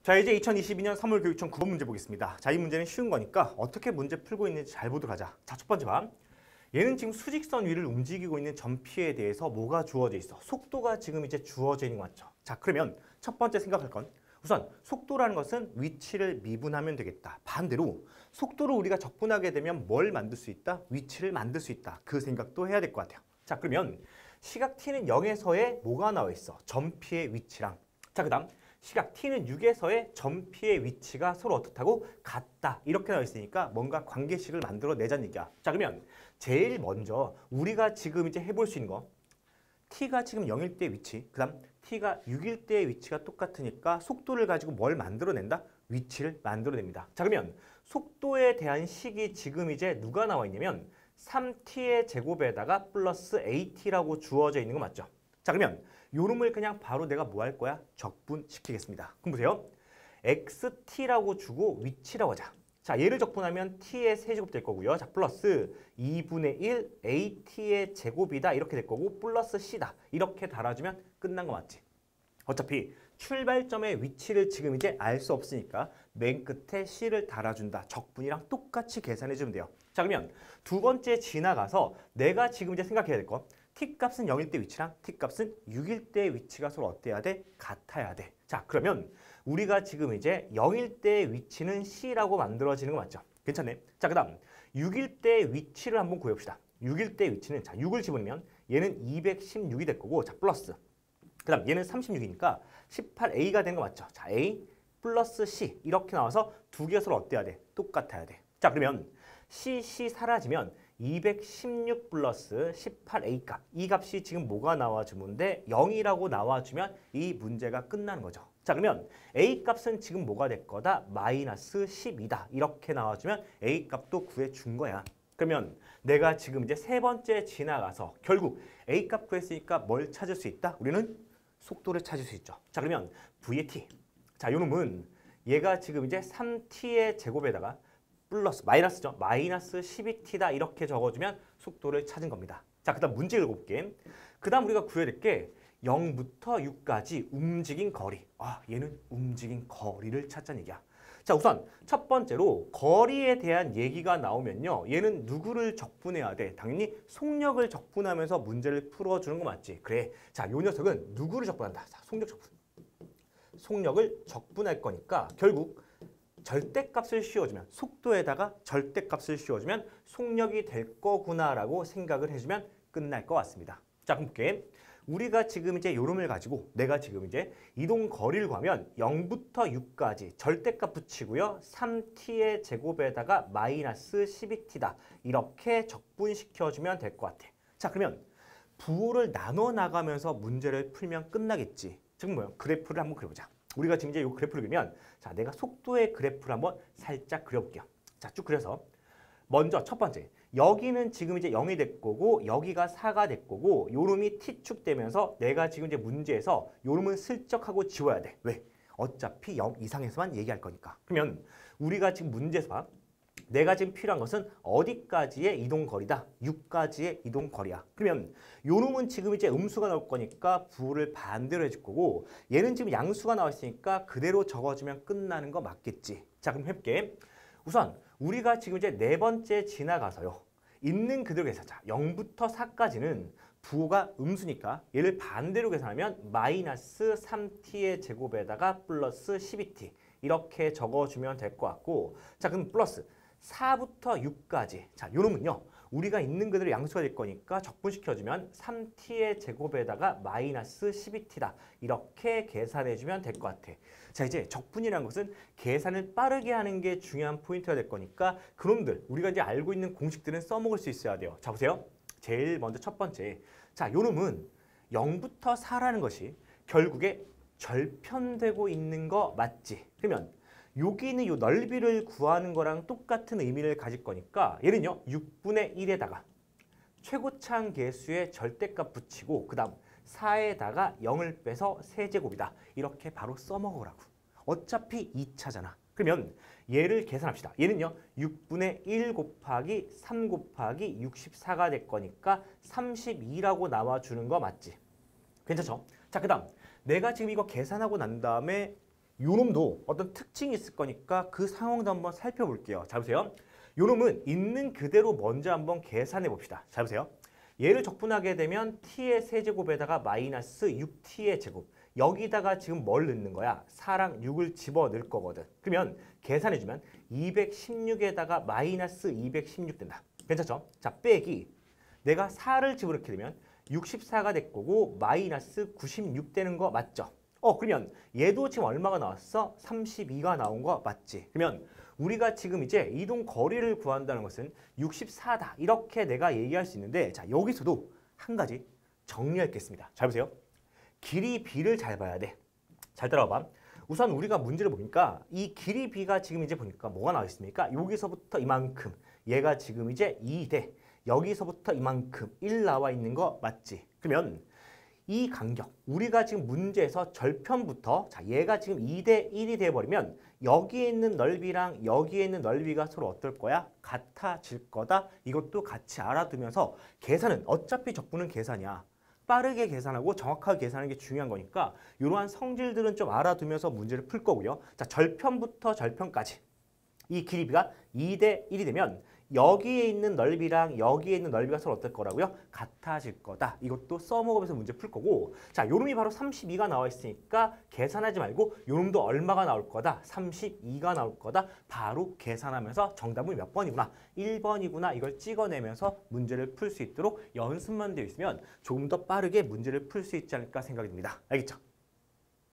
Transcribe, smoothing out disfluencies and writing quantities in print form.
자, 이제 2022년 3월 교육청 9번 문제 보겠습니다. 자, 이 문제는 쉬운 거니까 어떻게 문제 풀고 있는지 잘 보도록 하자. 자, 첫 번째 봐. 얘는 지금 수직선 위를 움직이고 있는 점피에 대해서 뭐가 주어져 있어? 속도가 지금 이제 주어져 있는 거 맞죠? 자, 그러면 첫 번째 생각할 건 우선 속도라는 것은 위치를 미분하면 되겠다. 반대로 속도를 우리가 적분하게 되면 뭘 만들 수 있다? 위치를 만들 수 있다. 그 생각도 해야 될 것 같아요. 자, 그러면 시각 t는 0에서의 뭐가 나와 있어? 점피의 위치랑. 자, 그 다음 시각 t는 6에서의 점피의 위치가 서로 어떻다고? 같다. 이렇게 나와 있으니까 뭔가 관계식을 만들어 내자는 얘기야. 자, 그러면 제일 먼저 우리가 지금 이제 해볼 수 있는 거 t가 지금 0일 때의 위치, 그 다음 t가 6일 때의 위치가 똑같으니까 속도를 가지고 뭘 만들어낸다? 위치를 만들어냅니다. 자, 그러면 속도에 대한 식이 지금 이제 누가 나와 있냐면 3t의 제곱에다가 플러스 at라고 주어져 있는 거 맞죠? 자, 그러면 요 놈을 그냥 바로 내가 뭐 할 거야? 적분시키겠습니다. 그럼 보세요. xt라고 주고 위치라고 하자. 자, 얘를 적분하면 t의 세제곱 될 거고요. 자, 플러스 2분의 1 at의 제곱이다. 이렇게 될 거고 플러스 c다. 이렇게 달아주면 끝난 거 맞지? 어차피 출발점의 위치를 지금 이제 알 수 없으니까 맨 끝에 c를 달아준다. 적분이랑 똑같이 계산해주면 돼요. 자, 그러면 두 번째 지나가서 내가 지금 이제 생각해야 될 거 t값은 0일 때 위치랑 t값은 6일 때 위치가 서로 어때야 돼? 같아야 돼. 자, 그러면 우리가 지금 이제 0일 때 위치는 c라고 만들어지는 거 맞죠? 괜찮네. 자, 그 다음 6일 때 위치를 한번 구해봅시다. 6일 때 위치는 자 6을 집으면 얘는 216이 될 거고 자 플러스 그 다음 얘는 36이니까 18a가 되는 거 맞죠? 자 a 플러스 c 이렇게 나와서 두 개가 서로 어때야 돼? 똑같아야 돼. 자 그러면 c 사라지면 216 플러스 18a 값. 이 값이 지금 뭐가 나와주면 돼? 0이라고 나와주면 이 문제가 끝나는 거죠. 자 그러면 a 값은 지금 뭐가 될 거다? 마이너스 12다. 이렇게 나와주면 a 값도 구해준 거야. 그러면 내가 지금 이제 세 번째 지나가서 결국 a 값 구했으니까 뭘 찾을 수 있다? 우리는 속도를 찾을 수 있죠. 자 그러면 v의 t. 자 요 놈은 얘가 지금 이제 3t의 제곱에다가 플러스 마이너스죠. 마이너스 12t다 이렇게 적어주면 속도를 찾은 겁니다. 자, 그 다음 문제 읽어볼게. 그 다음 우리가 구해야 될 게 0부터 6까지 움직인 거리. 아, 얘는 움직인 거리를 찾자는 얘기야. 자, 우선 첫 번째로 거리에 대한 얘기가 나오면요. 얘는 누구를 적분해야 돼? 당연히 속력을 적분하면서 문제를 풀어주는 거 맞지? 그래. 자, 요 녀석은 누구를 적분한다? 자, 속력 적분. 속력을 적분할 거니까 결국 절대값을 씌워주면 속도에다가 절대값을 씌워주면 속력이 될 거구나라고 생각을 해주면 끝날 것 같습니다. 자, 그럼 볼게. 우리가 지금 이제 요놈을 가지고 내가 지금 이제 이동 거리를 구하면 0부터 6까지 절대값 붙이고요. 3t의 제곱에다가 마이너스 12t다. 이렇게 적분시켜주면 될 것 같아. 자, 그러면 부호를 나눠 나가면서 문제를 풀면 끝나겠지. 지금 뭐야? 그래프를 한번 그려보자. 우리가 지금 이제 이 그래프를 그리면 자 내가 속도의 그래프를 한번 살짝 그려볼게요. 자 쭉 그려서 먼저 첫 번째 여기는 지금 이제 0이 될 거고 여기가 4가 될 거고 요놈이 t축 되면서 내가 지금 이제 문제에서 요놈은 슬쩍 하고 지워야 돼. 왜? 어차피 0 이상에서만 얘기할 거니까. 그러면 우리가 지금 문제에서 봐. 내가 지금 필요한 것은 어디까지의 이동거리다? 6까지의 이동거리야. 그러면 요 놈은 지금 이제 음수가 나올 거니까 부호를 반대로 해줄 거고 얘는 지금 양수가 나와 있으니까 그대로 적어주면 끝나는 거 맞겠지. 자 그럼 해볼게. 우선 우리가 지금 이제 네 번째 지나가서요. 있는 그대로 계산하자. 0부터 4까지는 부호가 음수니까 얘를 반대로 계산하면 마이너스 3t의 제곱에다가 플러스 12t 이렇게 적어주면 될 것 같고 자 그럼 플러스 4부터 6까지. 자, 요 놈은요. 우리가 있는 그대로 양수가 될 거니까 적분시켜주면 3t의 제곱에다가 마이너스 12t다. 이렇게 계산해주면 될 것 같아. 자, 이제 적분이라는 것은 계산을 빠르게 하는 게 중요한 포인트가 될 거니까 그놈들, 우리가 이제 알고 있는 공식들은 써먹을 수 있어야 돼요. 자, 보세요. 제일 먼저 첫 번째. 자, 요 놈은 0부터 4라는 것이 결국에 절편되고 있는 거 맞지? 그러면 여기는 요 넓이를 구하는 거랑 똑같은 의미를 가질 거니까 얘는요 6분의 1에다가 최고차항 계수의 절대값 붙이고 그 다음 4에다가 0을 빼서 세제곱이다. 이렇게 바로 써먹으라고. 어차피 2차잖아. 그러면 얘를 계산합시다. 얘는요 6분의 1 곱하기 3 곱하기 64가 될 거니까 32라고 나와주는 거 맞지? 괜찮죠? 자, 그 다음 내가 지금 이거 계산하고 난 다음에 요놈도 어떤 특징이 있을 거니까 그 상황도 한번 살펴볼게요. 자 보세요. 요놈은 있는 그대로 먼저 한번 계산해 봅시다. 자 보세요. 얘를 적분하게 되면 t의 세제곱에다가 마이너스 6t의 제곱. 여기다가 지금 뭘 넣는 거야? 4랑 6을 집어넣을 거거든. 그러면 계산해주면 216에다가 마이너스 216 된다. 괜찮죠? 자 빼기. 내가 4를 집어넣게 되면 64가 될 거고 마이너스 96 되는 거 맞죠? 그러면 얘도 지금 얼마가 나왔어? 32가 나온 거 맞지? 그러면 우리가 지금 이제 이동 거리를 구한다는 것은 64다. 이렇게 내가 얘기할 수 있는데 자 여기서도 한 가지 정리하겠습니다. 잘 보세요. 길이 b를 잘 봐야 돼. 잘 따라와봐. 우선 우리가 문제를 보니까 이 길이 b가 지금 이제 보니까 뭐가 나와 있습니까? 여기서부터 이만큼. 얘가 지금 이제 2대. 여기서부터 이만큼 1 나와 있는 거 맞지? 그러면 이 간격, 우리가 지금 문제에서 절편부터 자 얘가 지금 2대 1이 돼버리면 여기에 있는 넓이랑 여기에 있는 넓이가 서로 어떨 거야? 같아질 거다. 이것도 같이 알아두면서 계산은 어차피 적분은 계산이야. 빠르게 계산하고 정확하게 계산하는 게 중요한 거니까 이러한 성질들은 좀 알아두면서 문제를 풀 거고요. 자 절편부터 절편까지 이 길이가 2대 1이 되면 여기에 있는 넓이랑 여기에 있는 넓이가 서로 어떨 거라고요? 같아질 거다. 이것도 써먹으면서 문제 풀 거고 자 요놈이 바로 32가 나와 있으니까 계산하지 말고 요놈도 얼마가 나올 거다? 32가 나올 거다. 바로 계산하면서 정답은 몇 번이구나? 1번이구나. 이걸 찍어내면서 문제를 풀 수 있도록 연습만 되어 있으면 조금 더 빠르게 문제를 풀 수 있지 않을까 생각이 듭니다. 알겠죠?